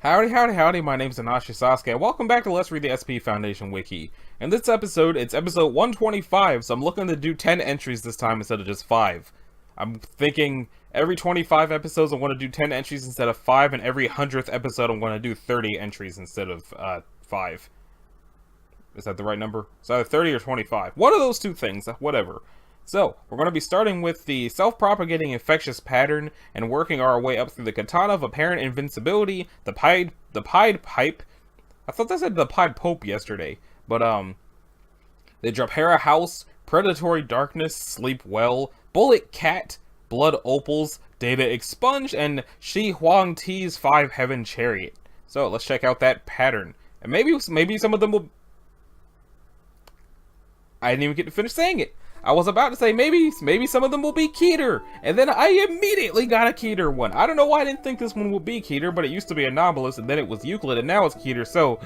Howdy, howdy, howdy, my name's Anashi Sasuke, and welcome back to Let's Read the SCP Foundation Wiki. In this episode, it's episode 125, so I'm looking to do 10 entries this time instead of just 5. I'm thinking every 25 episodes I want to do 10 entries instead of 5, and every 100th episode I'm going to do 30 entries instead of 5. Is that the right number? It's either 30 or 25. One of those two things, whatever. So, we're going to be starting with the self-propagating infectious pattern and working our way up through the Katana of apparent invincibility, the Pied Pipe. I thought that said the Pied Pope yesterday, but the Drapera House, Predatory Darkness, Sleep Well, Bullet Cat, Blood Opals, Data Expunged, and Shi Huang Ti's 5 Heaven Chariot. So, let's check out that pattern. And maybe some of them will... I didn't even get to finish saying it. I was about to say maybe some of them will be Keter, and then I immediately got a Keter one. I don't know why I didn't think this one would be Keter, but it used to be Anomalous, and then it was Euclid, and now it's Keter, so...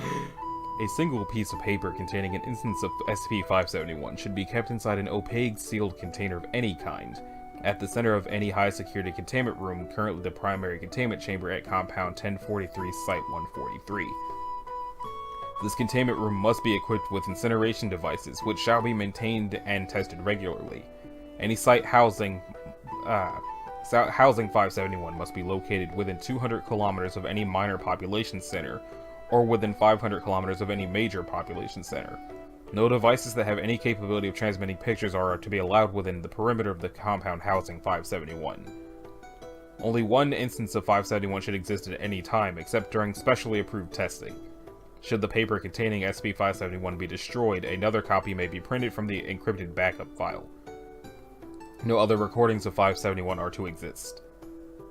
A single piece of paper containing an instance of SCP-571 should be kept inside an opaque, sealed container of any kind, at the center of any high-security containment room, currently the primary containment chamber at Compound 1043, Site 143. This containment room must be equipped with incineration devices, which shall be maintained and tested regularly. Any site housing 571 must be located within 200 kilometers of any minor population center, or within 500 kilometers of any major population center. No devices that have any capability of transmitting pictures are to be allowed within the perimeter of the compound housing 571. Only one instance of 571 should exist at any time, except during specially approved testing. Should the paper containing SCP-571 be destroyed, another copy may be printed from the encrypted backup file. No other recordings of 571 are to exist.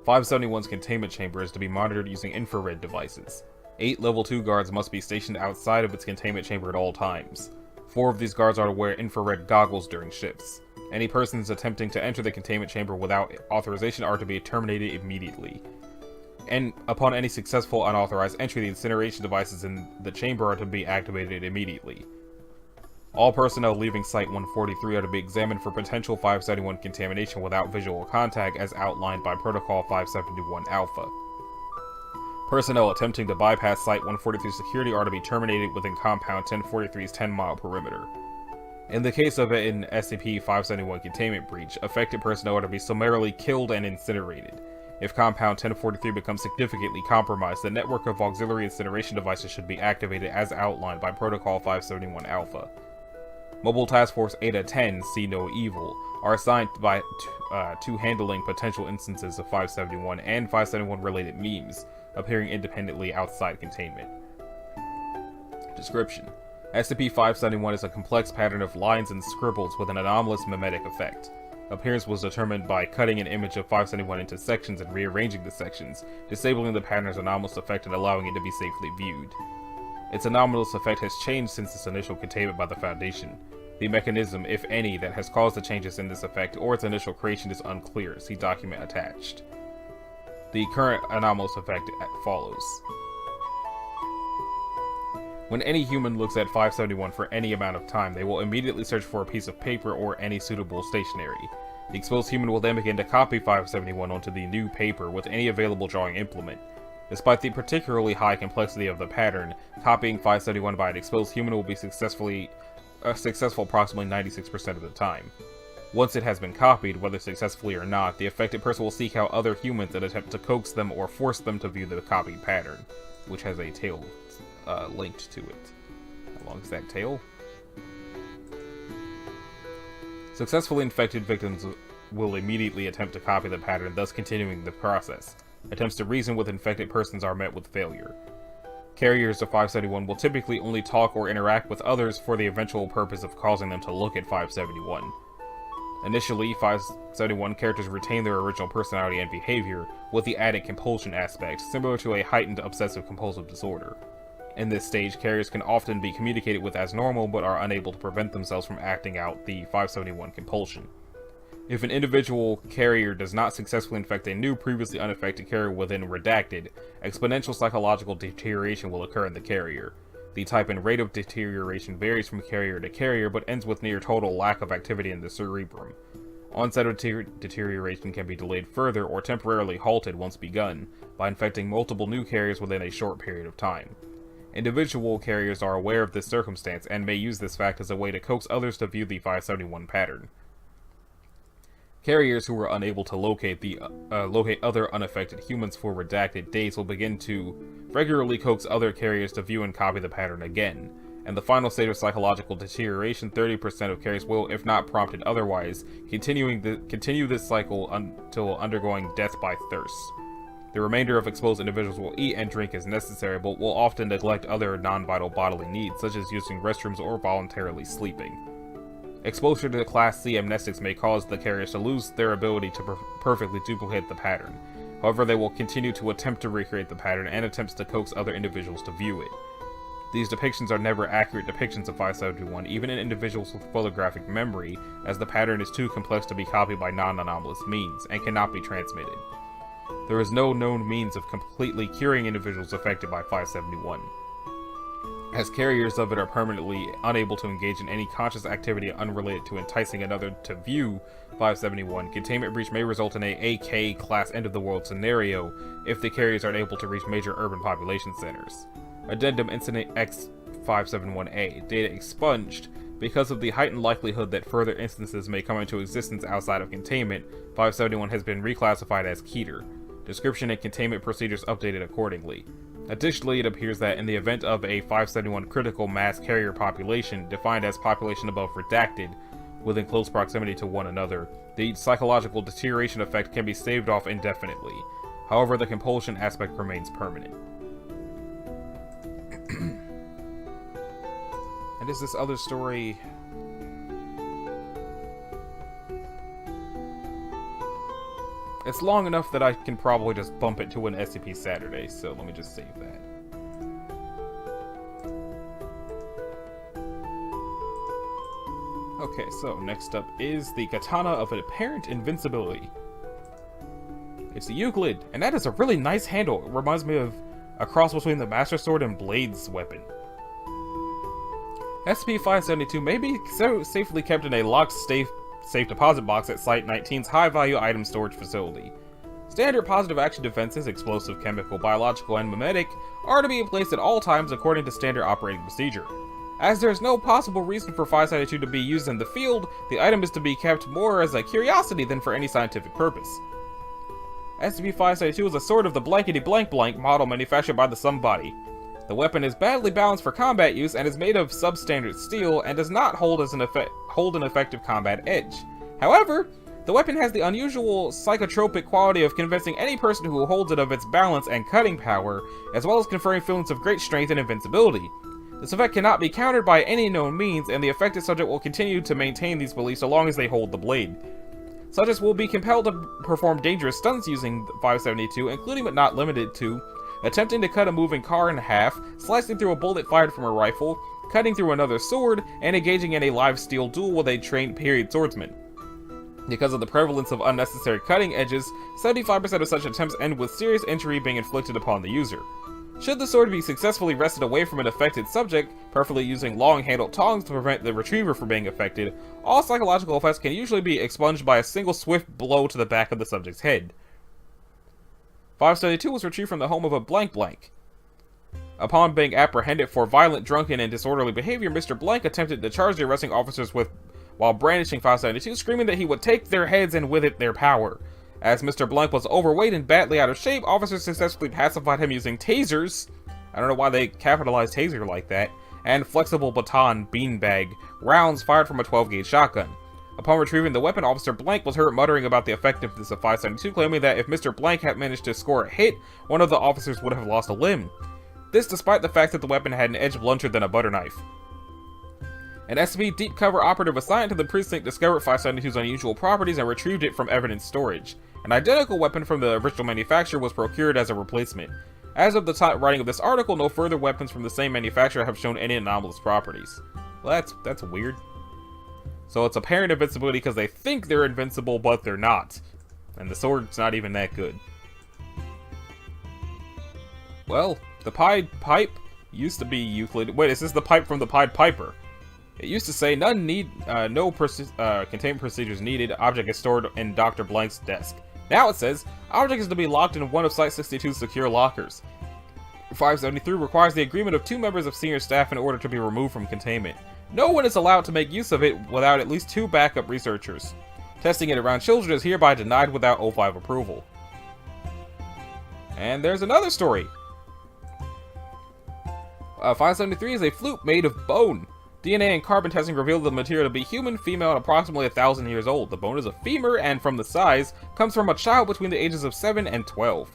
571's containment chamber is to be monitored using infrared devices. 8 level 2 guards must be stationed outside of its containment chamber at all times. 4 of these guards are to wear infrared goggles during shifts. Any persons attempting to enter the containment chamber without authorization are to be terminated immediately. And upon any successful unauthorized entry, the incineration devices in the chamber are to be activated immediately. All personnel leaving Site 143 are to be examined for potential 571 contamination without visual contact as outlined by Protocol 571 Alpha. Personnel attempting to bypass Site 143 security are to be terminated within Compound 1043's 10-mile perimeter. In the case of an SCP-571 containment breach, affected personnel are to be summarily killed and incinerated. If Compound 1043 becomes significantly compromised, the network of auxiliary incineration devices should be activated as outlined by Protocol 571 Alpha. Mobile Task Force Eta-10, See No Evil, are assigned to handling potential instances of 571 and 571-related memes, appearing independently outside containment. Description: SCP-571 is a complex pattern of lines and scribbles with an anomalous mimetic effect. Appearance was determined by cutting an image of 571 into sections and rearranging the sections, disabling the pattern's anomalous effect and allowing it to be safely viewed. Its anomalous effect has changed since its initial containment by the Foundation. The mechanism, if any, that has caused the changes in this effect or its initial creation is unclear. See document attached. The current anomalous effect follows. When any human looks at 571 for any amount of time, they will immediately search for a piece of paper or any suitable stationery. The exposed human will then begin to copy 571 onto the new paper with any available drawing implement. Despite the particularly high complexity of the pattern, copying 571 by an exposed human will be successful approximately 96% of the time. Once it has been copied, whether successfully or not, the affected person will seek out other humans and attempt to coax them or force them to view the copied pattern, which has a tail linked to it. How long is that tail? Successfully infected victims will immediately attempt to copy the pattern, thus continuing the process. Attempts to reason with infected persons are met with failure. Carriers of 571 will typically only talk or interact with others for the eventual purpose of causing them to look at 571. Initially, 571 characters retain their original personality and behavior, with the added compulsion aspect, similar to a heightened obsessive-compulsive disorder. In this stage, carriers can often be communicated with as normal, but are unable to prevent themselves from acting out the 571 compulsion. If an individual carrier does not successfully infect a new, previously unaffected carrier within Redacted, exponential psychological deterioration will occur in the carrier. The type and rate of deterioration varies from carrier to carrier, but ends with near total lack of activity in the cerebrum. Onset of deterioration can be delayed further or temporarily halted once begun, by infecting multiple new carriers within a short period of time. Individual carriers are aware of this circumstance and may use this fact as a way to coax others to view the 571 pattern. Carriers who are unable to locate other unaffected humans for redacted days will begin to regularly coax other carriers to view and copy the pattern again. And the final state of psychological deterioration, 30% of carriers will, if not prompted otherwise, continue this cycle until undergoing death by thirst. The remainder of exposed individuals will eat and drink as necessary, but will often neglect other non-vital bodily needs, such as using restrooms or voluntarily sleeping. Exposure to Class C amnestics may cause the carriers to lose their ability to perfectly duplicate the pattern. However, they will continue to attempt to recreate the pattern and attempts to coax other individuals to view it. These depictions are never accurate depictions of 571, even in individuals with photographic memory, as the pattern is too complex to be copied by non-anomalous means, and cannot be transmitted. There is no known means of completely curing individuals affected by 571. As carriers of it are permanently unable to engage in any conscious activity unrelated to enticing another to view 571, containment breach may result in a AK class end-of-the-world scenario if the carriers are unable to reach major urban population centers. Addendum Incident X571A, data expunged. Because of the heightened likelihood that further instances may come into existence outside of containment, 571 has been reclassified as Keter. Description and containment procedures updated accordingly. Additionally, it appears that in the event of a 571 critical mass carrier population, defined as population above redacted, within close proximity to one another, the psychological deterioration effect can be staved off indefinitely. However, the compulsion aspect remains permanent. And is this other story... It's long enough that I can probably just bump it to an SCP Saturday, so let me just save that. Okay, so next up is the Katana of Apparent Invincibility. It's a Euclid, and that is a really nice handle. It reminds me of a cross between the Master Sword and Blade's weapon. SCP-572 may be safely kept in a locked safe deposit box at Site 19's high-value item storage facility. Standard positive action defenses, explosive, chemical, biological, and mimetic, are to be in place at all times according to standard operating procedure. As there is no possible reason for 572 to be used in the field, the item is to be kept more as a curiosity than for any scientific purpose. SCP-572 is a sword of the blankety-blank-blank model manufactured by the Somebody. The weapon is badly balanced for combat use and is made of substandard steel and does not hold an effective combat edge. However, the weapon has the unusual psychotropic quality of convincing any person who holds it of its balance and cutting power, as well as conferring feelings of great strength and invincibility. This effect cannot be countered by any known means, and the affected subject will continue to maintain these beliefs so long as they hold the blade. Subjects will be compelled to perform dangerous stunts using 572, including but not limited to attempting to cut a moving car in half, slicing through a bullet fired from a rifle, cutting through another sword, and engaging in a live steel duel with a trained period swordsman. Because of the prevalence of unnecessary cutting edges, 75% of such attempts end with serious injury being inflicted upon the user. Should the sword be successfully wrested away from an affected subject, preferably using long-handled tongs to prevent the retriever from being affected, all psychological effects can usually be expunged by a single swift blow to the back of the subject's head. 572 was retrieved from the home of a blank. Upon being apprehended for violent, drunken, and disorderly behavior, Mr. Blank attempted to charge the arresting officers while brandishing 572, screaming that he would take their heads and with it their power. As Mr. Blank was overweight and badly out of shape, officers successfully pacified him using tasers, I don't know why they capitalized taser like that, and flexible baton beanbag rounds fired from a 12-gauge shotgun. Upon retrieving the weapon, Officer Blank was heard muttering about the effectiveness of 572, claiming that if Mr. Blank had managed to score a hit, one of the officers would have lost a limb. This despite the fact that the weapon had an edge blunter than a butter knife. An SCP deep cover operative assigned to the precinct discovered 572's unusual properties and retrieved it from evidence storage. An identical weapon from the original manufacturer was procured as a replacement. As of the writing of this article, no further weapons from the same manufacturer have shown any anomalous properties. Well, that's weird. So it's apparent invincibility because they think they're invincible, but they're not. And the sword's not even that good. Well, the Pied Pipe used to be Euclid. Wait, is this the pipe from the Pied Piper? It used to say no containment procedures needed. Object is stored in Dr. Blank's desk. Now it says object is to be locked in one of Site 62's secure lockers. 573 requires the agreement of 2 members of senior staff in order to be removed from containment. No one is allowed to make use of it without at least 2 backup researchers. Testing it around children is hereby denied without O5 approval. And there's another story. 573 is a flute made of bone. DNA and carbon testing revealed the material to be human, female, and approximately 1,000 years old. The bone is a femur and, from the size, comes from a child between the ages of 7 and 12.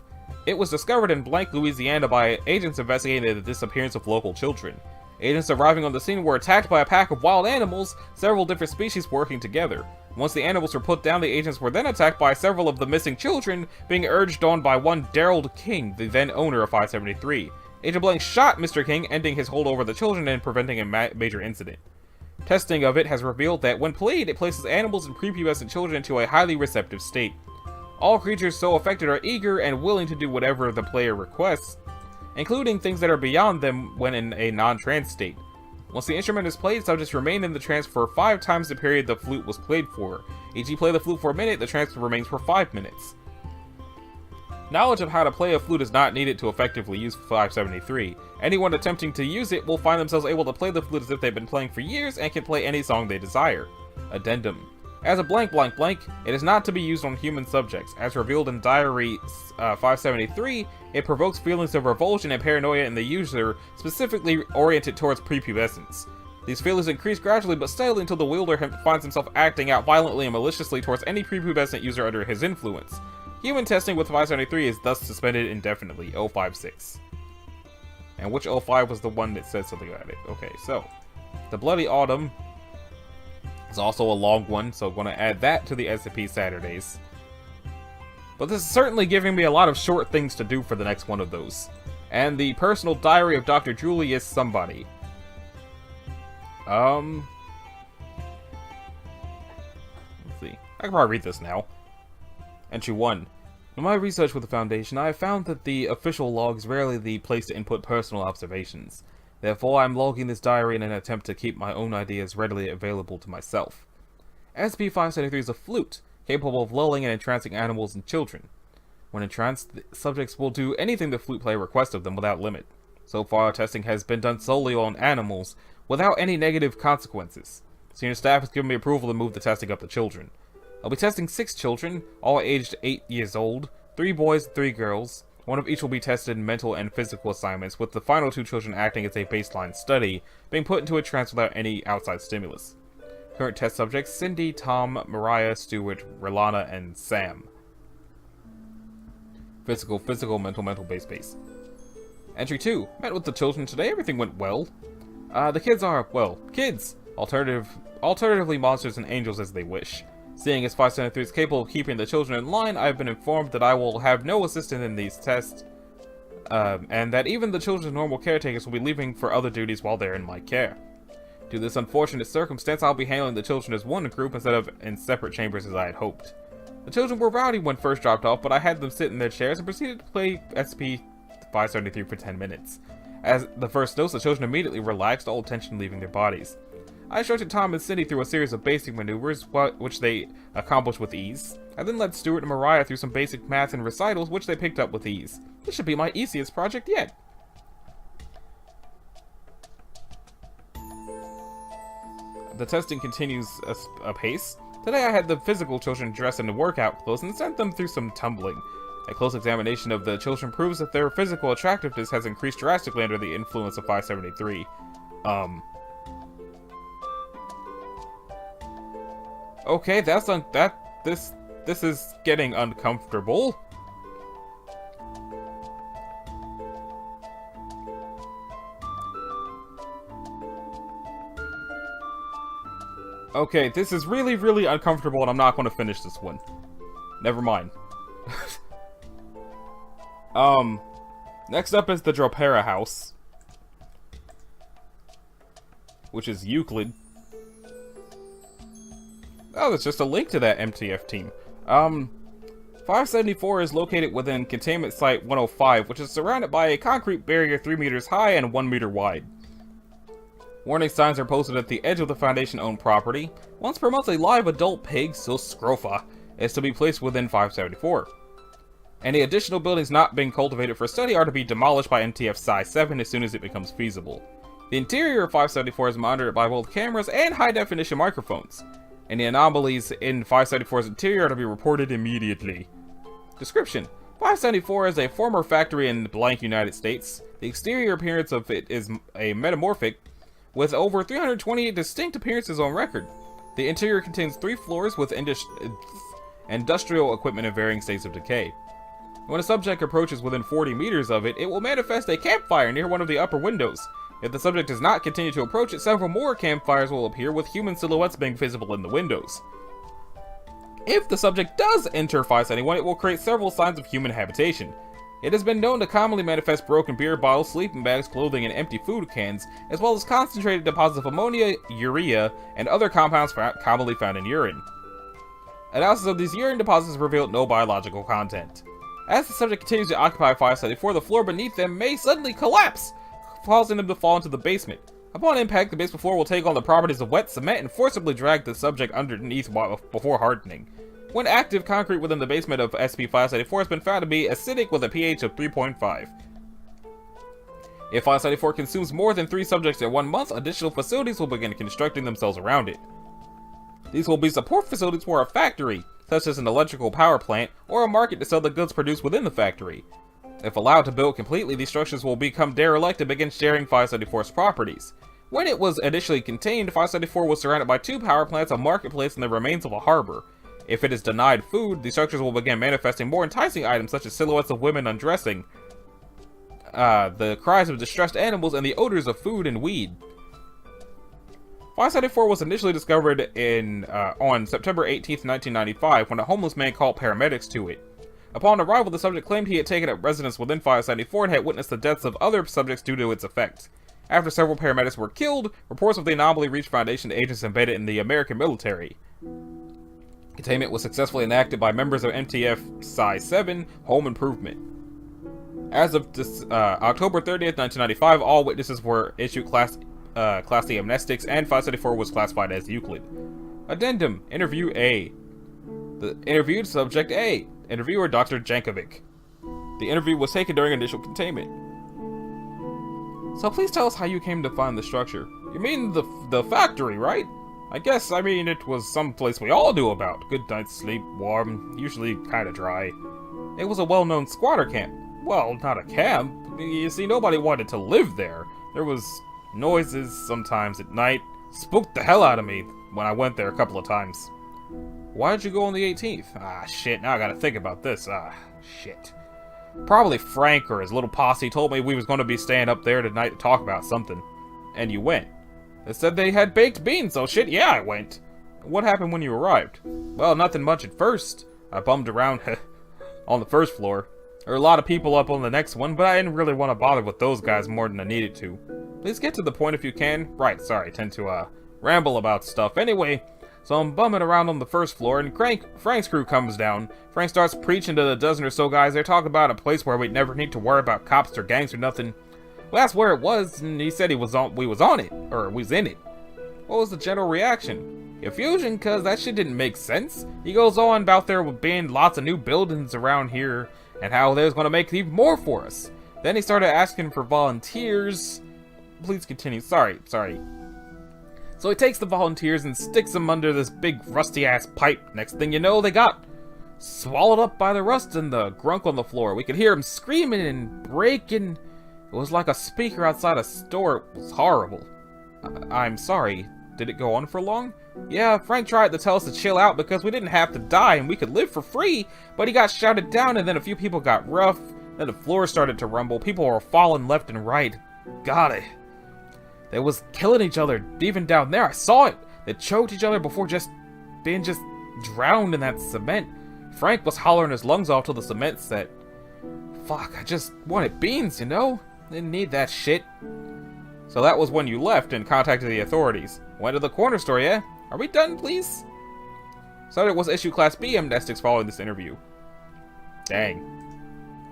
It was discovered in Blank, Louisiana by agents investigating the disappearance of local children. Agents arriving on the scene were attacked by a pack of wild animals, several different species working together. Once the animals were put down, the agents were then attacked by several of the missing children, being urged on by one Daryl King, the then owner of 573. Agent Blank shot Mr. King, ending his hold over the children and preventing a major incident. Testing of it has revealed that when played, it places animals and prepubescent children into a highly receptive state. All creatures so affected are eager and willing to do whatever the player requests, including things that are beyond them when in a non-trance state. Once the instrument is played, subjects remain in the trance for 5 times the period the flute was played for. E.g. play the flute for a minute, the trance remains for 5 minutes. Knowledge of how to play a flute is not needed to effectively use 573. Anyone attempting to use it will find themselves able to play the flute as if they've been playing for years and can play any song they desire. Addendum. As a blank, it is not to be used on human subjects. As revealed in Diary 573, it provokes feelings of revulsion and paranoia in the user, specifically oriented towards prepubescence. These feelings increase gradually but steadily until the wielder finds himself acting out violently and maliciously towards any prepubescent user under his influence. Human testing with 573 is thus suspended indefinitely. 056. And which 05 was the one that said something about it? Okay, so the Bloody Autumn is also a long one, so I'm going to add that to the SCP Saturdays. But this is certainly giving me a lot of short things to do for the next one of those. And the Personal Diary of Dr. Julius Somebody. Let's see. I can probably read this now. Entry 1. In my research with the Foundation, I have found that the official log is rarely the place to input personal observations. Therefore, I am logging this diary in an attempt to keep my own ideas readily available to myself. SCP-573 is a flute, capable of lulling and entrancing animals and children. When entranced, the subjects will do anything the flute player requests of them without limit. So far, testing has been done solely on animals, without any negative consequences. Senior staff has given me approval to move the testing up to children. I'll be testing 6 children, all aged 8 years old, 3 boys and 3 girls. One of each will be tested in mental and physical assignments, with the final 2 children acting as a baseline study, being put into a trance without any outside stimulus. Current test subjects: Cindy, Tom, Mariah, Stuart, Relana, and Sam. Physical, mental, base. Entry 2. Met with the children today, everything went well. The kids are, well, kids! Alternatively monsters and angels as they wish. Seeing as 573 is capable of keeping the children in line, I have been informed that I will have no assistance in these tests, and that even the children's normal caretakers will be leaving for other duties while they're in my care. Due to this unfortunate circumstance, I'll be handling the children as one group instead of in separate chambers as I had hoped. The children were rowdy when first dropped off, but I had them sit in their chairs and proceeded to play SCP-573 for 10 minutes. As the first notes, the children immediately relaxed, all tension leaving their bodies. I instructed Tom and Cindy through a series of basic maneuvers, which they accomplished with ease. I then led Stuart and Mariah through some basic math and recitals, which they picked up with ease. This should be my easiest project yet. The testing continues apace. Today I had the physical children dressed in workout clothes and sent them through some tumbling. A close examination of the children proves that their physical attractiveness has increased drastically under the influence of 573. Okay, this is getting uncomfortable. Okay, this is really uncomfortable and I'm not going to finish this one. Never mind. Next up is the Dropera house, which is Euclid. Oh, that's just a link to that MTF team. 574 is located within Containment Site 105, which is surrounded by a concrete barrier 3 meters high and 1 meter wide. Warning signs are posted at the edge of the Foundation-owned property. Once per month, a live adult pig, Scrofa, is to be placed within 574. Any additional buildings not being cultivated for study are to be demolished by NTF Size 7 as soon as it becomes feasible. The interior of 574 is monitored by both cameras and high-definition microphones. Any anomalies in 574's interior are to be reported immediately. Description: 574 is a former factory in blank United States. The exterior appearance of it is a metamorphic, with over 328 distinct appearances on record. The interior contains 3 floors with industrial equipment in varying states of decay. When a subject approaches within 40 meters of it, it will manifest a campfire near one of the upper windows. If the subject does not continue to approach it, several more campfires will appear, with human silhouettes being visible in the windows. If the subject does enter 571, it will create several signs of human habitation. It has been known to commonly manifest broken beer bottles, sleeping bags, clothing, and empty food cans, as well as concentrated deposits of ammonia, urea, and other compounds commonly found in urine. Analysis of these urine deposits revealed no biological content. As the subject continues to occupy 574, the floor beneath them may suddenly collapse, causing them to fall into the basement. Upon impact, the basement floor will take on the properties of wet cement and forcibly drag the subject underneath before hardening. When active, concrete within the basement of SCP-574 has been found to be acidic with a pH of 3.5. If 574 consumes more than 3 subjects in 1 month, additional facilities will begin constructing themselves around it. These will be support facilities for a factory, such as an electrical power plant, or a market to sell the goods produced within the factory. If allowed to build completely, these structures will become derelict and begin sharing 574's properties. When it was initially contained, 574 was surrounded by 2 power plants, a marketplace, and the remains of a harbor. If it is denied food, these structures will begin manifesting more enticing items such as silhouettes of women undressing, the cries of distressed animals, and the odors of food and weed. 574 was initially discovered on September 18, 1995, when a homeless man called paramedics to it. Upon arrival, the subject claimed he had taken up residence within 574 and had witnessed the deaths of other subjects due to its effects. After several paramedics were killed, reports of the anomaly reached Foundation agents embedded in the American military. Containment was successfully enacted by members of NTF Size 7 Home Improvement. As of October 30th, 1995, all witnesses were issued Class C amnestics, and 574 was classified as Euclid. Addendum: Interview A. The interviewed subject A. Interviewer Dr. Jankovic. The interview was taken during initial containment. So please tell us how you came to find the structure. You mean the factory, right? I mean it was some place we all knew about. Good night's sleep, warm, usually kinda dry. It was a well-known squatter camp. Well, not a camp. You see, nobody wanted to live there. There was noises sometimes at night. Spooked the hell out of me when I went there a couple of times. Why did you go on the 18th? Ah, shit, now I gotta think about this. Ah, shit. Probably Frank or his little posse told me we was gonna be staying up there tonight to talk about something. And you went. They said they had baked beans, so shit, yeah, I went. What happened when you arrived? Well, nothing much at first. I bummed around on the first floor. There were a lot of people up on the next one, but I didn't really want to bother with those guys more than I needed to. Please get to the point if you can. Right, sorry, I tend to, ramble about stuff. Anyway, so I'm bumming around on the first floor, and Frank's crew comes down. Frank starts preaching to the dozen or so guys. They're talking about a place where we'd never need to worry about cops or gangs or nothing. Well, that's where it was, and he said we was on it, or we was in it. What was the general reaction? Confusion, cause that shit didn't make sense. He goes on about there being lots of new buildings around here, and how there's gonna make even more for us. Then he started asking for volunteers. Please continue. Sorry. So he takes the volunteers and sticks them under this big rusty-ass pipe. Next thing you know, they got swallowed up by the rust and the grunk on the floor. We could hear him screaming and breaking. It was like a speaker outside a store. It was horrible. I'm sorry. Did it go on for long? Yeah, Frank tried to tell us to chill out because we didn't have to die and we could live for free, but he got shouted down and then a few people got rough. Then the floor started to rumble. People were falling left and right. Got it. They was killing each other, even down there. I saw it. They choked each other before being drowned in that cement. Frank was hollering his lungs off till the cement set. Fuck, I just wanted beans, you know? Didn't need that shit. So that was when you left and contacted the authorities. Went to the corner store, yeah? Are we done, please? So it was issued Class B amnestics following this interview. Dang.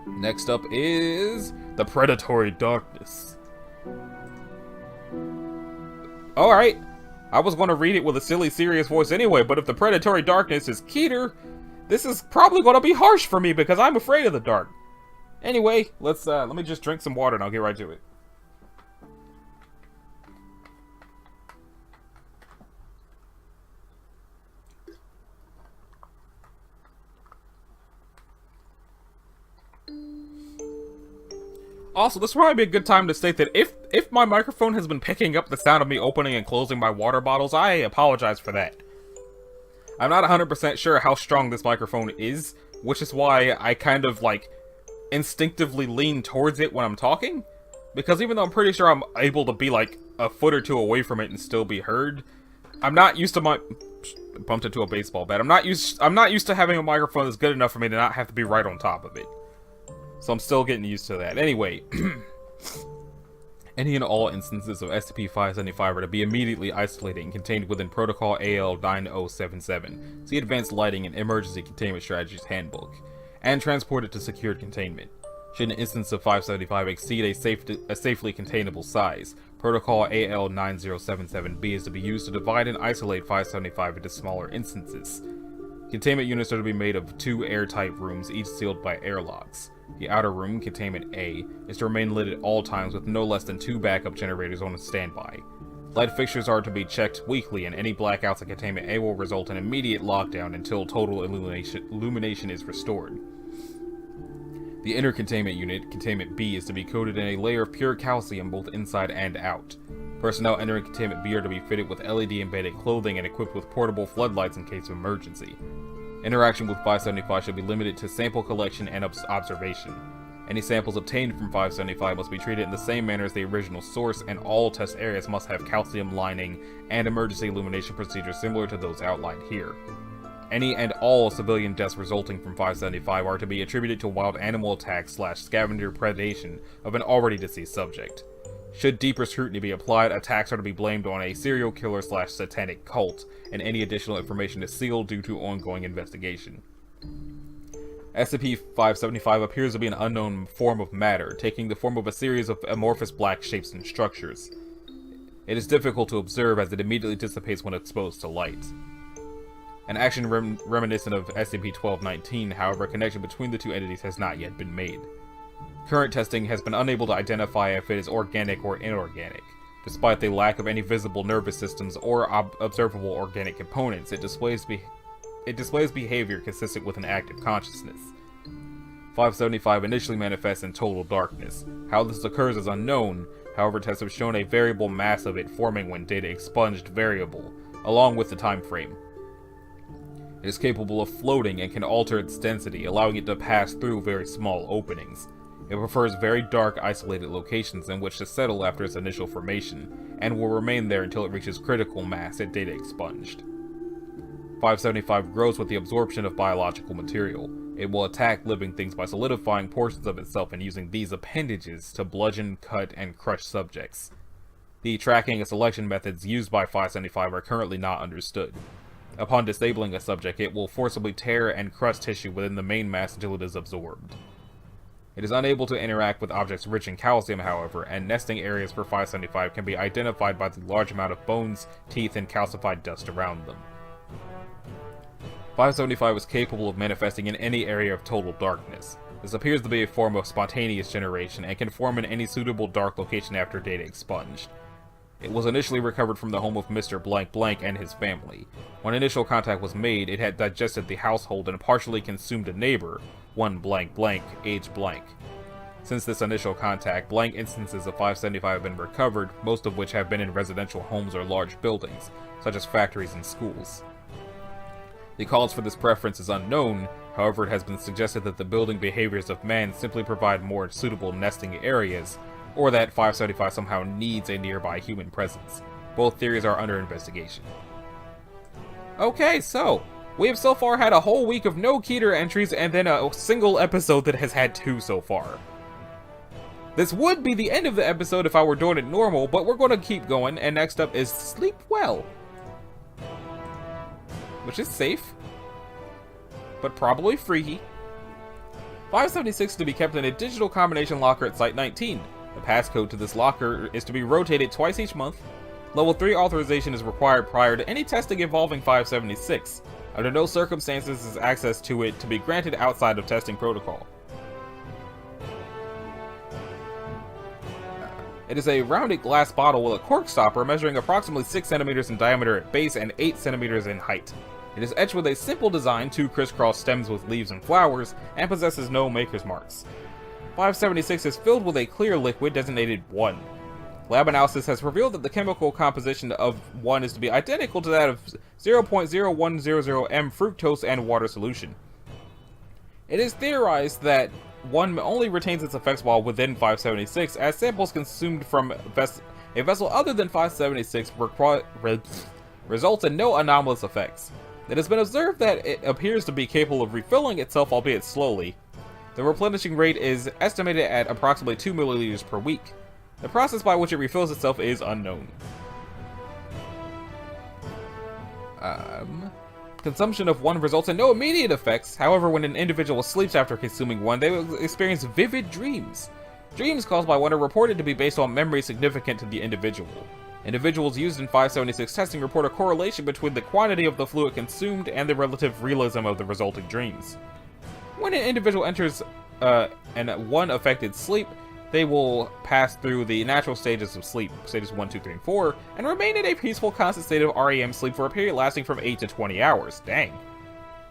Next up is the Predatory Darkness. Alright. I was going to read it with a silly, serious voice anyway, but if the Predatory Darkness is Keter, this is probably going to be harsh for me because I'm afraid of the dark. Anyway, let me just drink some water and I'll get right to it. Also, this would probably be a good time to state that if my microphone has been picking up the sound of me opening and closing my water bottles, I apologize for that. I'm not 100% sure how strong this microphone is, which is why I kind of, like, instinctively lean towards it when I'm talking. Because even though I'm pretty sure I'm able to be, like, a foot or two away from it and still be heard, I'm not used to my... Bumped into a baseball bat. I'm not used to having a microphone that's good enough for me to not have to be right on top of it. So I'm still getting used to that. Anyway, any and all instances of SCP-575 are to be immediately isolated and contained within Protocol AL-9077, see Advanced Lighting and Emergency Containment Strategies Handbook, and transported to secured containment. Should an instance of 575 exceed a safely containable size, Protocol AL-9077-B is to be used to divide and isolate 575 into smaller instances. Containment units are to be made of 2 airtight rooms, each sealed by airlocks. The outer room, Containment A, is to remain lit at all times with no less than 2 backup generators on standby. Light fixtures are to be checked weekly, and any blackouts in Containment A will result in immediate lockdown until total illumination is restored. The inner containment unit, Containment B, is to be coated in a layer of pure calcium both inside and out. Personnel entering Containment B are to be fitted with LED-embedded clothing and equipped with portable floodlights in case of emergency. Interaction with 575 should be limited to sample collection and observation. Any samples obtained from 575 must be treated in the same manner as the original source, and all test areas must have calcium lining and emergency illumination procedures similar to those outlined here. Any and all civilian deaths resulting from 575 are to be attributed to wild animal attacks / scavenger predation of an already deceased subject. Should deeper scrutiny be applied, attacks are to be blamed on a serial killer / satanic cult, and any additional information is sealed due to ongoing investigation. SCP-575 appears to be an unknown form of matter, taking the form of a series of amorphous black shapes and structures. It is difficult to observe as it immediately dissipates when exposed to light. An action reminiscent of SCP-1219, however, a connection between the two entities has not yet been made. Current testing has been unable to identify if it is organic or inorganic. Despite the lack of any visible nervous systems or observable organic components, it displays behavior consistent with an active consciousness. 575 initially manifests in total darkness. How this occurs is unknown, however tests have shown a variable mass of it forming when data expunged variable, along with the time frame. It is capable of floating and can alter its density, allowing it to pass through very small openings. It prefers very dark, isolated locations in which to settle after its initial formation, and will remain there until it reaches critical mass at data expunged. 575 grows with the absorption of biological material. It will attack living things by solidifying portions of itself and using these appendages to bludgeon, cut, and crush subjects. The tracking and selection methods used by 575 are currently not understood. Upon disabling a subject, it will forcibly tear and crush tissue within the main mass until it is absorbed. It is unable to interact with objects rich in calcium, however, and nesting areas for 575 can be identified by the large amount of bones, teeth, and calcified dust around them. 575 is capable of manifesting in any area of total darkness. This appears to be a form of spontaneous generation and can form in any suitable dark location after data expunged. It was initially recovered from the home of Mr. Blank Blank and his family. When initial contact was made, it had digested the household and partially consumed a neighbor, one Blank Blank, age blank. Since this initial contact, blank instances of 575 have been recovered, most of which have been in residential homes or large buildings, such as factories and schools. The cause for this preference is unknown, however it has been suggested that the building behaviors of man simply provide more suitable nesting areas, or that 575 somehow needs a nearby human presence. Both theories are under investigation. Okay, so, we have so far had a whole week of no Keter entries and then a single episode that has had 2 so far. This would be the end of the episode if I were doing it normal, but we're going to keep going, and next up is Sleep Well. Which is safe, but probably freaky. 576 is to be kept in a digital combination locker at Site 19. The passcode to this locker is to be rotated twice each month. Level 3 authorization is required prior to any testing involving 576. Under no circumstances is access to it to be granted outside of testing protocol. It is a rounded glass bottle with a cork stopper measuring approximately 6 cm in diameter at base and 8 cm in height. It is etched with a simple design, 2 crisscross stems with leaves and flowers, and possesses no maker's marks. 576 is filled with a clear liquid designated 1. Lab analysis has revealed that the chemical composition of 1 is to be identical to that of 0.0100 m fructose and water solution. It is theorized that 1 only retains its effects while within 576, as samples consumed from a vessel other than 576 results in no anomalous effects. It has been observed that it appears to be capable of refilling itself, albeit slowly. The replenishing rate is estimated at approximately 2 milliliters per week. The process by which it refills itself is unknown. Consumption of 1 results in no immediate effects. However, when an individual sleeps after consuming 1, they will experience vivid dreams. Dreams caused by 1 are reported to be based on memories significant to the individual. Individuals used in 576 testing report a correlation between the quantity of the fluid consumed and the relative realism of the resulting dreams. When an individual enters an 1 affected sleep, they will pass through the natural stages of sleep, stages 1, 2, 3, and 4, and remain in a peaceful, constant state of REM sleep for a period lasting from 8 to 20 hours. Dang.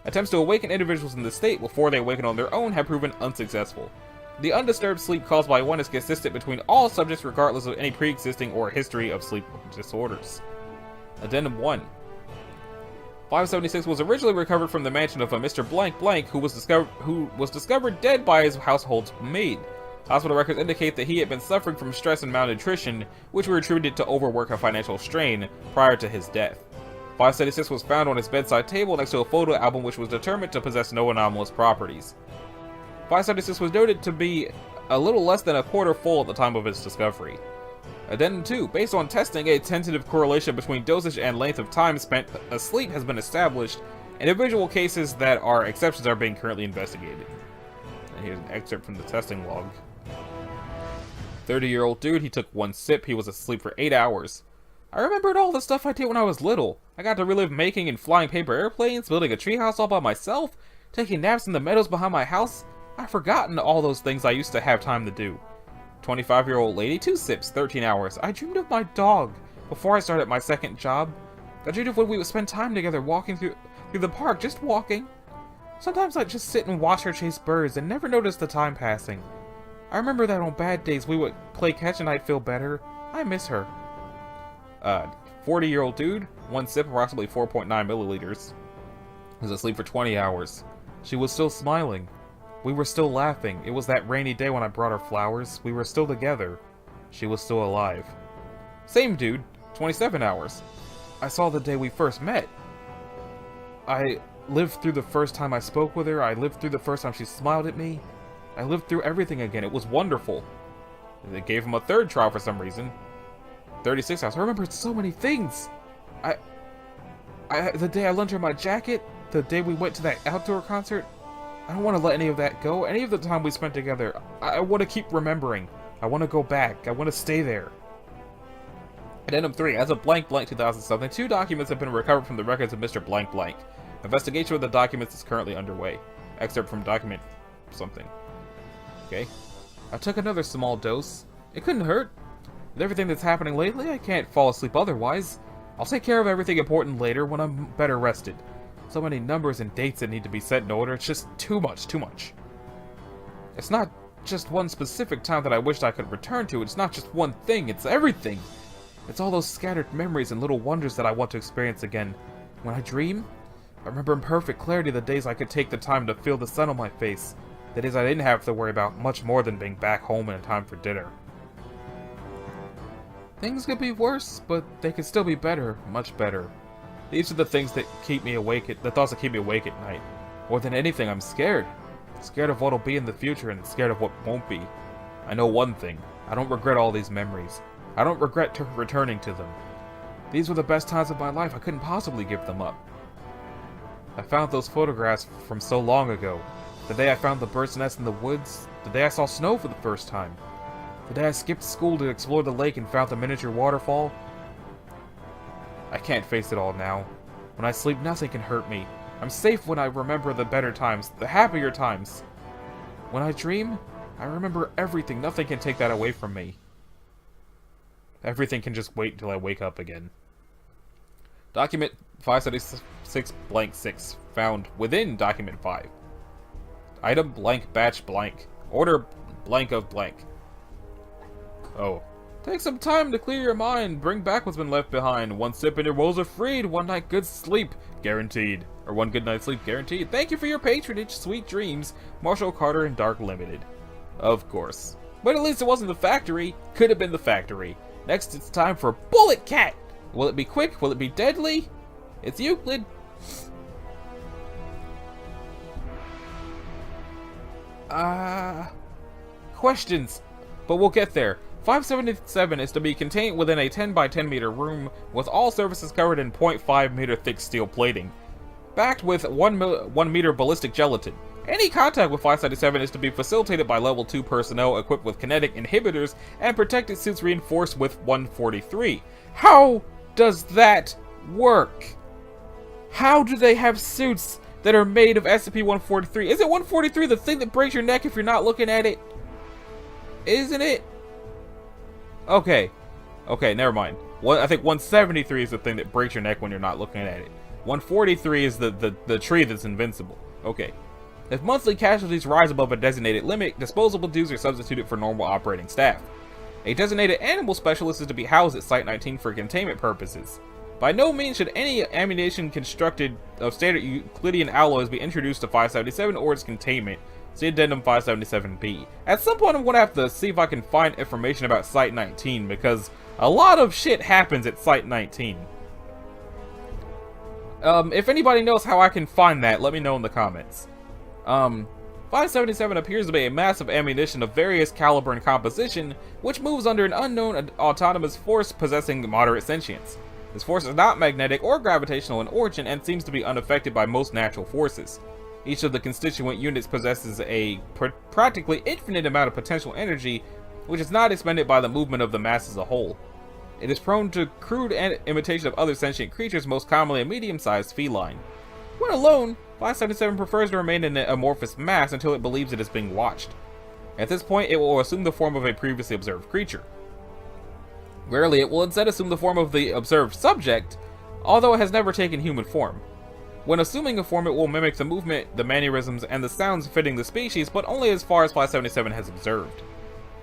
Attempts to awaken individuals in this state before they awaken on their own have proven unsuccessful. The undisturbed sleep caused by 1 is consistent between all subjects regardless of any pre-existing or history of sleep disorders. Addendum 1. 576 was originally recovered from the mansion of a Mr. Blank Blank who was discovered dead by his household maid. Hospital records indicate that he had been suffering from stress and malnutrition, which were attributed to overwork and financial strain prior to his death. 576 was found on his bedside table next to a photo album which was determined to possess no anomalous properties. 576 was noted to be a little less than a quarter full at the time of its discovery. Addendum 2. Based on testing, a tentative correlation between dosage and length of time spent asleep has been established. Individual cases that are exceptions are being currently investigated. And here's an excerpt from the testing log. 30-year-old dude, he took 1 sip, he was asleep for 8 hours. I remembered all the stuff I did when I was little. I got to relive making and flying paper airplanes, building a treehouse all by myself, taking naps in the meadows behind my house. I've forgotten all those things I used to have time to do. 25-year-old lady, 2 sips, 13 hours. I dreamed of my dog before I started my second job. I dreamed of when we would spend time together walking through the park, just walking. Sometimes I'd just sit and watch her chase birds and never notice the time passing. I remember that on bad days we would play catch and I'd feel better. I miss her. 40-year-old dude, 1 sip, approximately 4.9 milliliters. Was asleep for 20 hours. She was still smiling. We were still laughing. It was that rainy day when I brought her flowers. We were still together. She was still alive. Same dude, 27 hours. I saw the day we first met. I lived through the first time I spoke with her. I lived through the first time she smiled at me. I lived through everything again. It was wonderful. They gave him a 3rd trial for some reason. 36 hours. I remembered so many things. The day I lent her my jacket. The day we went to that outdoor concert. I don't want to let any of that go. Any of the time we spent together. I want to keep remembering. I want to go back. I want to stay there. Addendum 3. As of blank 2000-something, 2 documents have been recovered from the records of Mr. Blank Blank. Investigation of the documents is currently underway. Excerpt from document something. Okay. I took another small dose. It couldn't hurt. With everything that's happening lately, I can't fall asleep otherwise. I'll take care of everything important later when I'm better rested. So many numbers and dates that need to be set in order. It's just too much. It's not just one specific time that I wished I could return to. It's not just one thing. It's everything. It's all those scattered memories and little wonders that I want to experience again. When I dream, I remember in perfect clarity the days I could take the time to feel the sun on my face. The days I didn't have to worry about much more than being back home in time for dinner. Things could be worse, but they could still be better, much better. These are the things that keep me awake, the thoughts that keep me awake at night. More than anything, I'm scared. Scared of what'll be in the future and scared of what won't be. I know one thing. I don't regret all these memories. I don't regret returning to them. These were the best times of my life. I couldn't possibly give them up. I found those photographs from so long ago. The day I found the bird's nest in the woods. The day I saw snow for the first time. The day I skipped school to explore the lake and found the miniature waterfall. I can't face it all now. When I sleep, nothing can hurt me. I'm safe when I remember the better times, the happier times. When I dream, I remember everything. Nothing can take that away from me. Everything can just wait until I wake up again. Document 576-6 found within Document 5. Item blank batch blank. Order blank of blank. Oh. Take some time to clear your mind. Bring back what's been left behind. One sip and your woes are freed. One night good sleep guaranteed. Or one good night's sleep guaranteed. Thank you for your patronage. Sweet dreams. Marshall Carter and Dark Limited. Of course. But at least it wasn't the factory. Could have been the factory. Next, it's time for Bullet Cat. Will it be quick? Will it be deadly? It's Euclid. Questions. But we'll get there. 577 is to be contained within a 10 by 10 meter room with all surfaces covered in 0.5 meter thick steel plating, backed with 1 meter ballistic gelatin. Any contact with 577 is to be facilitated by level 2 personnel equipped with kinetic inhibitors and protective suits reinforced with 143. How does that work? How do they have suits that are made of SCP-143? Isn't 143 the thing that breaks your neck if you're not looking at it? Isn't it? Okay, never mind. I think 173 is the thing that breaks your neck when you're not looking at it. 143 is the tree that's invincible. Okay. If monthly casualties rise above a designated limit, disposable dues are substituted for normal operating staff. A designated animal specialist is to be housed at Site-19 for containment purposes. By no means should any ammunition constructed of standard Euclidean alloys be introduced to 577 or its containment. See Addendum 577-B. At some point I'm going to have to see if I can find information about Site-19, because a lot of shit happens at Site-19. If anybody knows how I can find that, let me know in the comments. 577 appears to be a mass of ammunition of various caliber and composition, which moves under an unknown autonomous force possessing moderate sentience. This force is not magnetic or gravitational in origin and seems to be unaffected by most natural forces. Each of the constituent units possesses a practically infinite amount of potential energy, which is not expended by the movement of the mass as a whole. It is prone to crude imitation of other sentient creatures, most commonly a medium-sized feline. When alone, 577 prefers to remain in an amorphous mass until it believes it is being watched. At this point, it will assume the form of a previously observed creature. Rarely, it will instead assume the form of the observed subject, although it has never taken human form. When assuming a form, it will mimic the movement, the mannerisms, and the sounds fitting the species, but only as far as 577 has observed.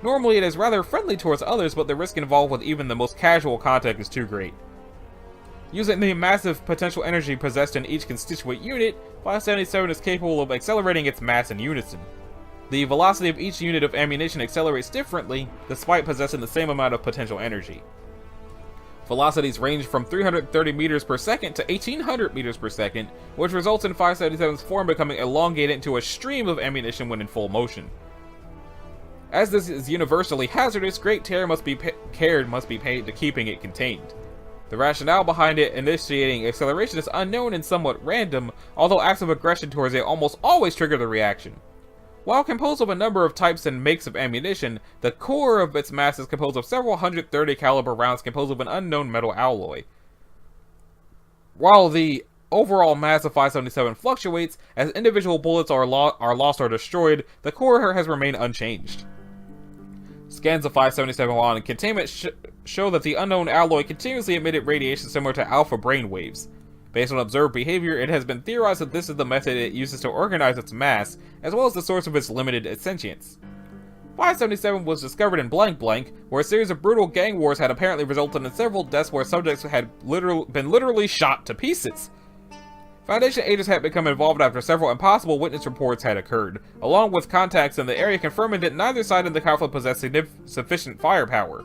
Normally, it is rather friendly towards others, but the risk involved with even the most casual contact is too great. Using the massive potential energy possessed in each constituent unit, 577 is capable of accelerating its mass in unison. The velocity of each unit of ammunition accelerates differently, despite possessing the same amount of potential energy. Velocities range from 330 meters per second to 1800 meters per second, which results in 577's form becoming elongated into a stream of ammunition when in full motion. As this is universally hazardous, great care must be paid to keeping it contained. The rationale behind it initiating acceleration is unknown and somewhat random, although acts of aggression towards it almost always trigger the reaction. While composed of a number of types and makes of ammunition, the core of its mass is composed of several 130 caliber rounds composed of an unknown metal alloy. While the overall mass of 577 fluctuates, as individual bullets are lost or destroyed, the core has remained unchanged. Scans of 577 while in containment show that the unknown alloy continuously emitted radiation similar to alpha brainwaves. Based on observed behavior, it has been theorized that this is the method it uses to organize its mass, as well as the source of its limited sentience. 577 was discovered in blank blank, where a series of brutal gang wars had apparently resulted in several deaths where subjects had been literally shot to pieces. Foundation agents had become involved after several impossible witness reports had occurred, along with contacts in the area confirming that neither side in the conflict possessed sufficient firepower.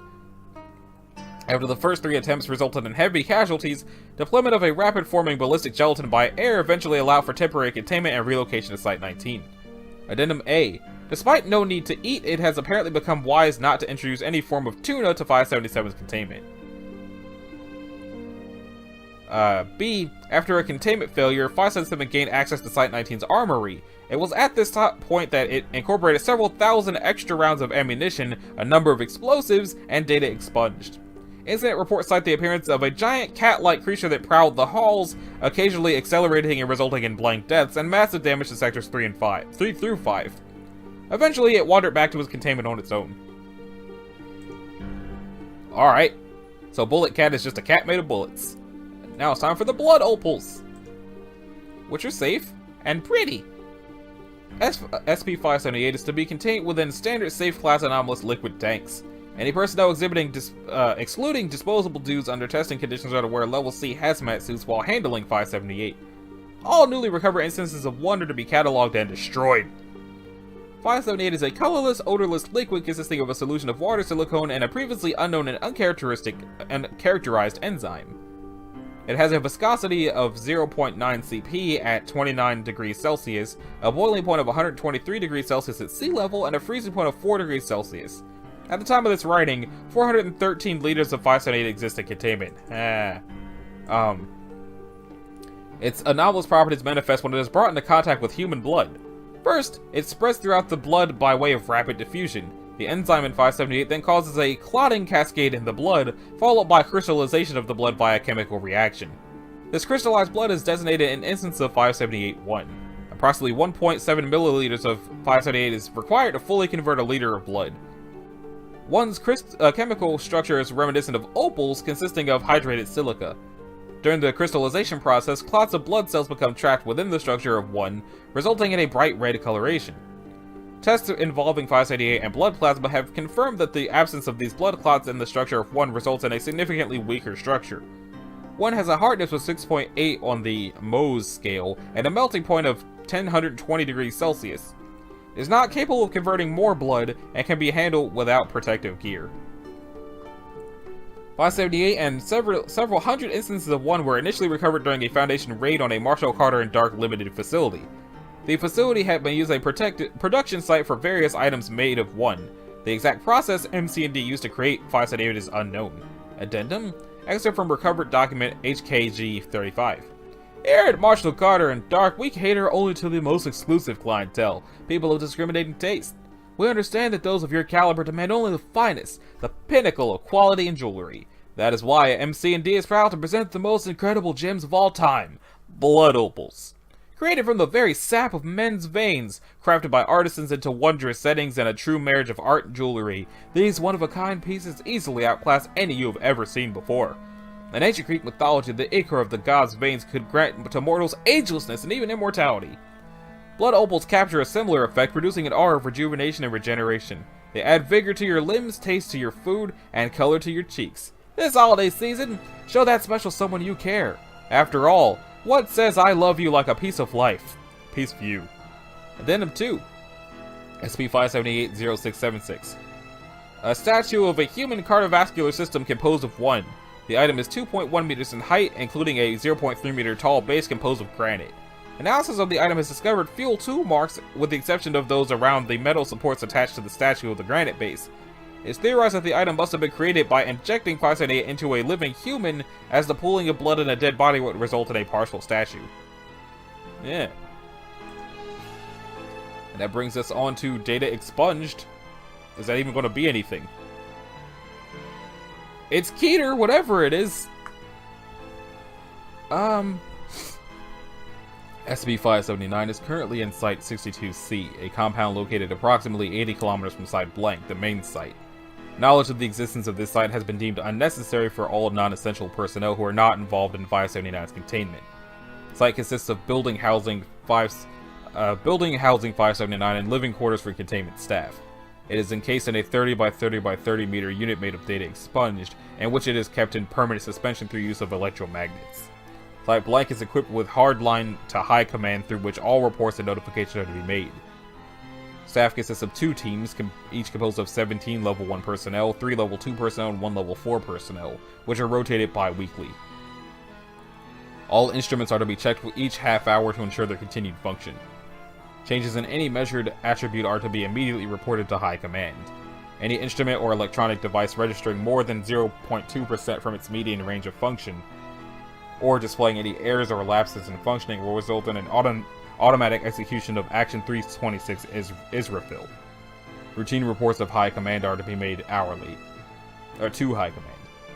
After the first 3 attempts resulted in heavy casualties, deployment of a rapid-forming ballistic gelatin by air eventually allowed for temporary containment and relocation to Site-19. Addendum A. Despite no need to eat, it has apparently become wise not to introduce any form of tuna to 577's containment. B. After a containment failure, 577 gained access to Site-19's armory. It was at this point that it incorporated several thousand extra rounds of ammunition, a number of explosives, and data expunged. Incident reports cite the appearance of a giant cat-like creature that prowled the halls, occasionally accelerating and resulting in blank deaths and massive damage to sectors 3 through 5. Eventually, it wandered back to its containment on its own. Alright, so Bullet Cat is just a cat made of bullets. Now it's time for the Blood Opals, which are safe and pretty. SCP-578 is to be contained within standard safe class anomalous liquid tanks. Any personnel excluding disposable dudes under testing conditions are to wear level C hazmat suits while handling 578. All newly recovered instances of 1 are to be cataloged and destroyed. 578 is a colorless, odorless liquid consisting of a solution of water, silicone, and a previously unknown and uncharacterized enzyme. It has a viscosity of 0.9 cp at 29 degrees Celsius, a boiling point of 123 degrees Celsius at sea level, and a freezing point of 4 degrees Celsius. At the time of this writing, 413 liters of 578 exist in containment. Its anomalous properties manifest when it is brought into contact with human blood. First, it spreads throughout the blood by way of rapid diffusion. The enzyme in 578 then causes a clotting cascade in the blood, followed by crystallization of the blood via chemical reaction. This crystallized blood is designated an instance of 578-1. Approximately 1.7 milliliters of 578 is required to fully convert a liter of blood. One's chemical structure is reminiscent of opals, consisting of hydrated silica. During the crystallization process, clots of blood cells become trapped within the structure of 1, resulting in a bright red coloration. Tests involving 578 and blood plasma have confirmed that the absence of these blood clots in the structure of 1 results in a significantly weaker structure. 1 has a hardness of 6.8 on the Mohs scale and a melting point of 1,020 degrees Celsius. It is not capable of converting more blood and can be handled without protective gear. 578 and several hundred instances of 1 were initially recovered during a Foundation raid on a Marshall Carter and Dark Limited facility. The facility had been used as a production site for various items made of 1. The exact process MC&D used to create 578 is unknown. Addendum? Excerpt from recovered document HKG-35. Here at Marshall Carter and Dark, we cater only to the most exclusive clientele, people of discriminating taste. We understand that those of your caliber demand only the finest, the pinnacle of quality and jewelry. That is why MC&D is proud to present the most incredible gems of all time, Blood Opals. Created from the very sap of men's veins, crafted by artisans into wondrous settings and a true marriage of art and jewelry, these one-of-a-kind pieces easily outclass any you have ever seen before. In ancient Greek mythology, the ichor of the god's veins could grant to mortals agelessness and even immortality. Blood Opals capture a similar effect, producing an aura of rejuvenation and regeneration. They add vigor to your limbs, taste to your food, and color to your cheeks. This holiday season, show that special someone you care. After all, what says I love you like a piece of life? Peace for you. Addendum 2. SCP-578-0676. A statue of a human cardiovascular system composed of 1. The item is 2.1 meters in height, including a 0.3 meter tall base composed of granite. Analysis of the item has discovered Fuel 2 marks, with the exception of those around the metal supports attached to the statue of the granite base. It's theorized that the item must have been created by injecting 578 into a living human, as the pooling of blood in a dead body would result in a partial statue. Yeah. And that brings us on to Data Expunged. Is that even going to be anything? It's Keter, whatever it is. SCP-579 is currently in Site 62C, a compound located approximately 80 kilometers from Site Blank, the main site. Knowledge of the existence of this site has been deemed unnecessary for all non-essential personnel who are not involved in 579's containment. The site consists of building housing 579 and living quarters for containment staff. It is encased in a 30 by 30 by 30 meter unit made of data expunged, in which it is kept in permanent suspension through use of electromagnets. Site Blank is equipped with hardline to high command through which all reports and notifications are to be made. Staff consists of 2 teams, each composed of 17 level 1 personnel, 3 level 2 personnel, and 1 level 4 personnel, which are rotated bi-weekly. All instruments are to be checked each half hour to ensure their continued function. Changes in any measured attribute are to be immediately reported to High Command. Any instrument or electronic device registering more than 0.2% from its median range of function, or displaying any errors or lapses in functioning, will result in an automatic execution of Action 326 Israfil. Routine reports of High Command are to be made hourly, or to High Command.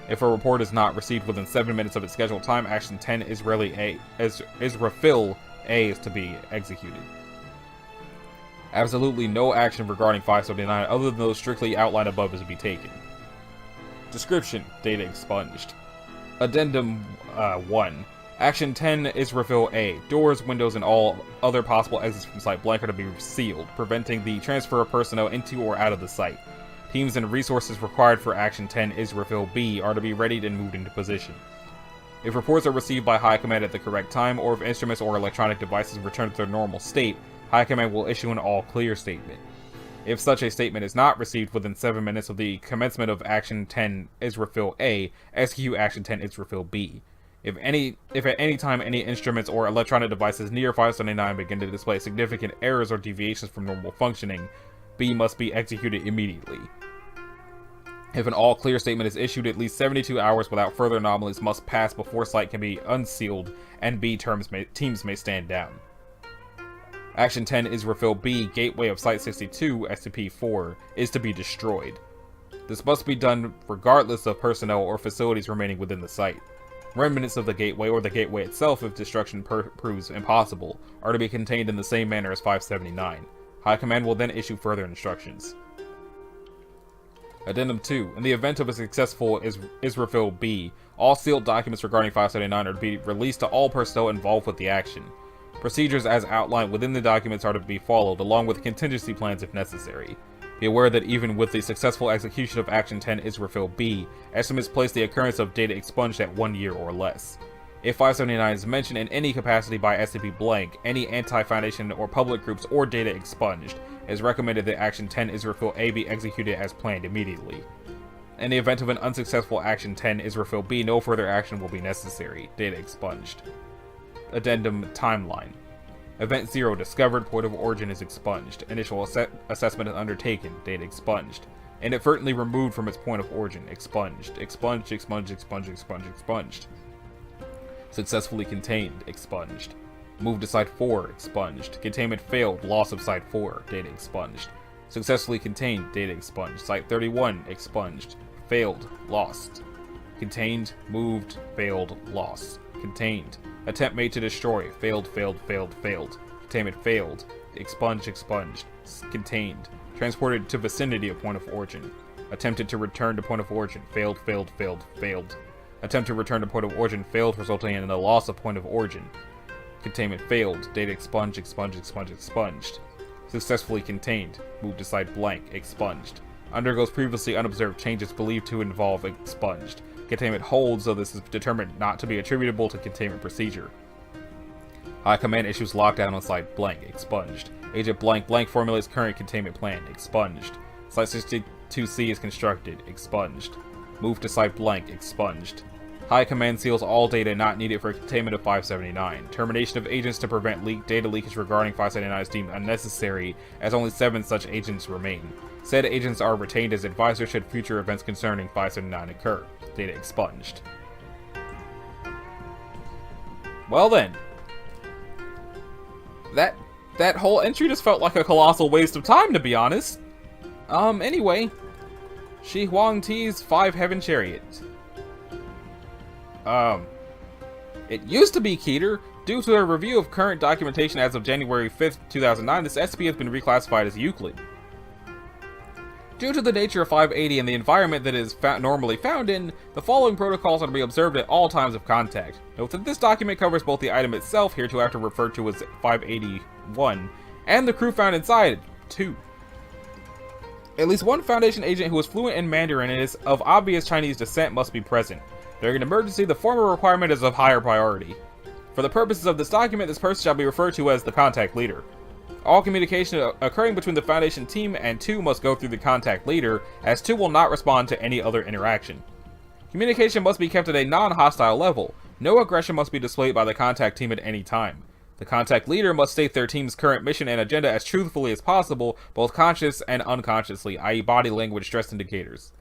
If a report is not received within 7 minutes of its scheduled time, Action 10 Israfil A is to be executed. Absolutely no action regarding 579 other than those strictly outlined above is to be taken. Description: data expunged. Addendum 1. Action 10 Israfil A. Doors, windows, and all other possible exits from Site Blank are to be sealed, preventing the transfer of personnel into or out of the site. Teams and resources required for Action 10 Israfil B are to be readied and moved into position. If reports are received by High Command at the correct time, or if instruments or electronic devices return to their normal state, High Command will issue an all-clear statement. If such a statement is not received within 7 minutes of the commencement of Action 10 Israfil A, execute Action 10 Israfil B. If at any time any instruments or electronic devices near 579 begin to display significant errors or deviations from normal functioning, B must be executed immediately. If an all-clear statement is issued, at least 72 hours without further anomalies must pass before site can be unsealed, and B teams may stand down. Action 10 Israfil B, Gateway of Site 62, SCP-4, is to be destroyed. This must be done regardless of personnel or facilities remaining within the site. Remnants of the gateway, or the gateway itself if destruction proves impossible, are to be contained in the same manner as 579. High Command will then issue further instructions. Addendum 2. In the event of a successful Israfil B, all sealed documents regarding 579 are to be released to all personnel involved with the action. Procedures as outlined within the documents are to be followed, along with contingency plans if necessary. Be aware that even with the successful execution of Action 10 Israfil B, estimates place the occurrence of data expunged at 1 year or less. If 579 is mentioned in any capacity by SCP Blank, any anti-Foundation or public groups or data expunged, it is recommended that Action 10 Israfil A be executed as planned immediately. In the event of an unsuccessful Action 10 Israfil B, no further action will be necessary. Data expunged. Addendum Timeline. Event 0 discovered, point of origin is expunged. Initial assessment is undertaken, data expunged. Inadvertently removed from its point of origin, expunged. Expunged, expunged, expunged, expunged, expunged. Successfully contained, expunged. Moved to Site 4, expunged. Containment failed, loss of Site 4, data expunged. Successfully contained, data expunged. Site 31, expunged. Failed, lost. Contained, moved, failed, lost. Contained. Attempt made to destroy. Failed, failed, failed, failed. Containment failed. Expunged, expunged. Contained. Transported to vicinity of point of origin. Attempted to return to point of origin. Failed, failed, failed, failed. Attempt to return to point of origin failed, resulting in the loss of point of origin. Containment failed. Data expunged, expunged, expunged, expunged. Successfully contained. Moved to Site Blank. Expunged. Undergoes previously unobserved changes believed to involve expunged. Containment holds, though this is determined not to be attributable to containment procedure. High Command issues lockdown on Site Blank, expunged. Agent Blank Blank formulates current containment plan, expunged. Site 62C is constructed, expunged. Move to Site Blank, expunged. High Command seals all data not needed for containment of 579. Termination of agents to prevent data leakage regarding 579 is deemed unnecessary, as only 7 such agents remain. Said agents are retained as advisors should future events concerning 579 occur. Data expunged. Well then. That whole entry just felt like a colossal waste of time, to be honest. Anyway. Shi Huang Ti's 5 Heaven Chariot. It used to be Keter. Due to a review of current documentation as of January 5th, 2009, this SCP has been reclassified as Euclid. Due to the nature of 580 and the environment that it is normally found in, the following protocols are to be observed at all times of contact. Note that this document covers both the item itself, hereafter referred to as 581, and the crew found inside it, too. At least one Foundation agent who is fluent in Mandarin and is of obvious Chinese descent must be present. During an emergency, the former requirement is of higher priority. For the purposes of this document, this person shall be referred to as the contact leader. All communication occurring between the Foundation team and 2 must go through the contact leader, as 2 will not respond to any other interaction. Communication must be kept at a non-hostile level. No aggression must be displayed by the contact team at any time. The contact leader must state their team's current mission and agenda as truthfully as possible, both conscious and unconsciously, i.e. body language stress indicators.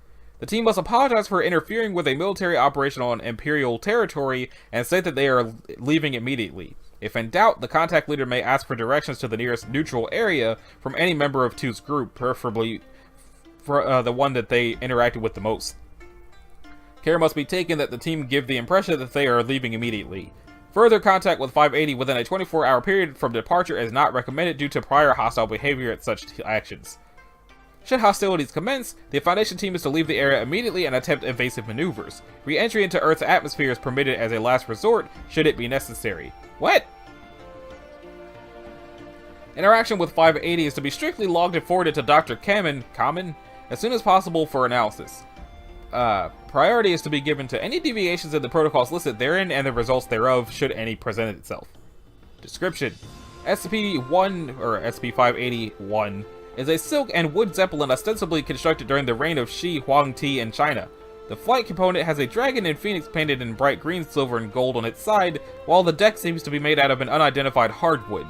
The team must apologize for interfering with a military operation on Imperial territory and state that they are leaving immediately. If in doubt, the contact leader may ask for directions to the nearest neutral area from any member of 2's group, preferably for the one that they interacted with the most. Care must be taken that the team give the impression that they are leaving immediately. Further contact with 580 within a 24-hour period from departure is not recommended due to prior hostile behavior at such actions. Should hostilities commence, the Foundation team is to leave the area immediately and attempt evasive maneuvers. Re-entry into Earth's atmosphere is permitted as a last resort, should it be necessary. What? Interaction with 580 is to be strictly logged and forwarded to Dr. Kamen as soon as possible for analysis. Priority is to be given to any deviations in the protocols listed therein and the results thereof, should any present itself. Description: SCP-1, or SCP-581, is a silk and wood zeppelin ostensibly constructed during the reign of Shi Huangti in China. The flight component has a dragon and phoenix painted in bright green, silver, and gold on its side, while the deck seems to be made out of an unidentified hardwood.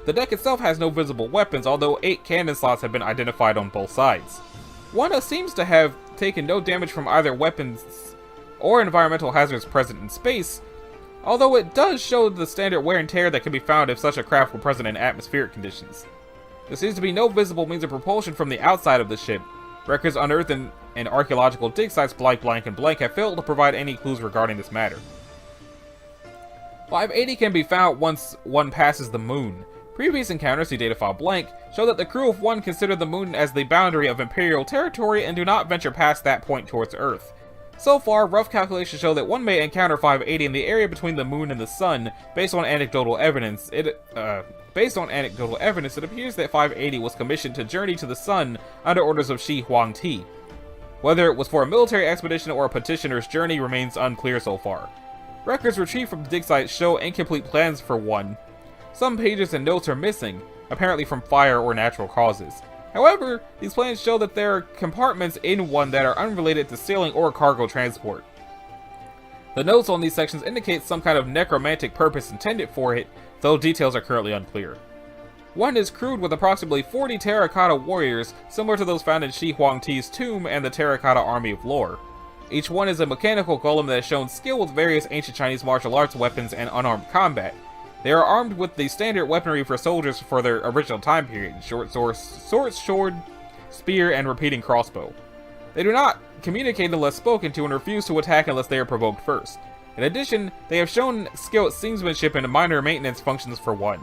The deck itself has no visible weapons, although 8 cannon slots have been identified on both sides. One seems to have taken no damage from either weapons or environmental hazards present in space, although it does show the standard wear and tear that can be found if such a craft were present in atmospheric conditions. There seems to be no visible means of propulsion from the outside of the ship. Records unearthed in archaeological dig sites blank and blank have failed to provide any clues regarding this matter. 580 can be found once one passes the moon. Previous encounters, see data file blank, show that the crew of 1 consider the moon as the boundary of Imperial territory and do not venture past that point towards Earth. So far, rough calculations show that one may encounter 580 in the area between the moon and the sun. Based on anecdotal evidence, it appears that 580 was commissioned to journey to the sun under orders of Shi Huangti. Whether it was for a military expedition or a petitioner's journey remains unclear so far. Records retrieved from the dig site show incomplete plans for 1. Some pages and notes are missing, apparently from fire or natural causes. However, these plans show that there are compartments in 1 that are unrelated to sailing or cargo transport. The notes on these sections indicate some kind of necromantic purpose intended for it, though details are currently unclear. 1 is crewed with approximately 40 terracotta warriors, similar to those found in Shi Huangti's tomb and the Terracotta Army of Lore. Each one is a mechanical golem that has shown skill with various ancient Chinese martial arts weapons and unarmed combat. They are armed with the standard weaponry for soldiers for their original time period: short sword, spear, and repeating crossbow. They do not communicate unless spoken to and refuse to attack unless they are provoked first. In addition, they have shown skill at seamanship and minor maintenance functions for 1.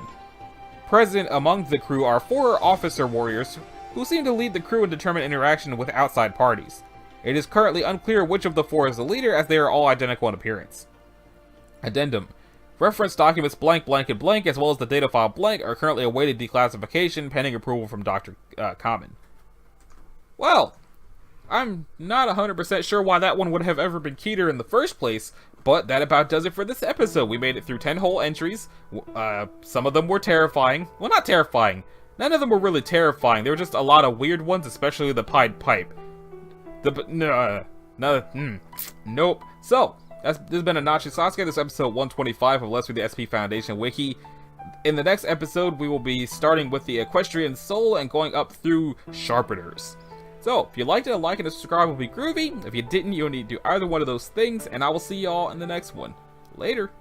Present among the crew are 4 officer warriors who seem to lead the crew and determine interaction with outside parties. It is currently unclear which of the 4 is the leader, as they are all identical in appearance. Addendum: reference documents blank and blank, as well as the data file blank, are currently awaiting declassification pending approval from Dr. Kamen. Well, I'm not 100% sure why that one would have ever been Keter in the first place, but that about does it for this episode. We made it through 10 whole entries. Some of them were terrifying. Well, not terrifying. None of them were really terrifying. There were just a lot of weird ones, especially the Pied Pipe. Nope. So, this has been Anachi Sasuke. This is episode 125 of Let's Read the SP Foundation Wiki. In the next episode, we will be starting with the Equestrian Soul and going up through Sharpeners. So, if you liked it, a like and a subscribe would be groovy. If you didn't, you don't need to do either one of those things, and I will see y'all in the next one. Later.